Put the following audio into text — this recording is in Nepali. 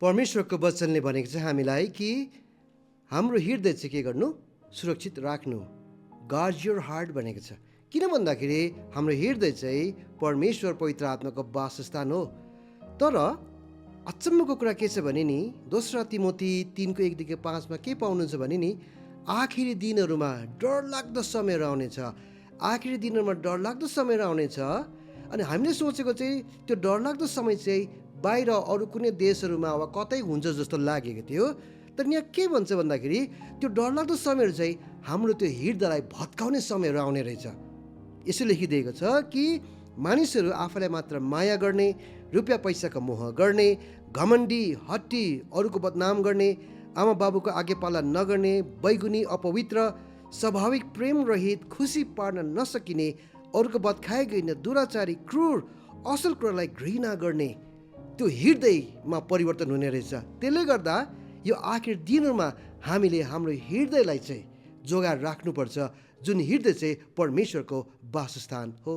परमेश्वरको वचनले भनेको छ हामीलाई कि हाम्रो हृदय चाहिँ के गर्नु, सुरक्षित राख्नु। गार्ड योर हार्ट भनेको छ। किन भन्दाखेरि हाम्रो हृदय चाहिँ परमेश्वर पवित्र आत्माको वासस्थान हो। तर अचम्मको कुरा के छ भने नि, दोस्रो तिमोथी 3:1-5 के पाउनुहुन्छ भने नि, आखिरी दिनहरूमा डरलाग्दो समयहरू आउनेछ। आखिरी दिनहरूमा डरलाग्दो समयहरू आउनेछ। अनि हामीले सोचेको चाहिँ त्यो डरलाग्दो समय चाहिँ बाहिर अरू कुनै देशहरूमा वा कतै हुन्छ जस्तो लागेको थियो। तर यहाँ के भन्छ भन्दाखेरि त्यो डरलाग्दो समयहरू चाहिँ हाम्रो त्यो हृदयलाई भत्काउने समयहरू आउने रहेछ। यसो लेखिदिएको छ कि मानिसहरू आफूलाई मात्र माया गर्ने, रुपियाँ पैसाको मोह गर्ने, घमण्डी, हट्टी, अरूको बदनाम गर्ने, आमा बाबुको आज्ञापालन नगर्ने, बैगुनी, अपवित्र, स्वाभाविक प्रेम रहित, खुसी पार्न नसकिने, अरूको बद खाइ गइने, दुराचारी, क्रूर, असल कुरालाई घृणा गर्ने, त्यो हृदयमा परिवर्तन हुने रहेछ। त्यसले गर्दा यो आखिर दिनहरूमा हामीले हाम्रो हृदयलाई चाहिँ जोगाएर राख्नुपर्छ, जुन हृदय चाहिँ परमेश्वरको वासस्थान हो।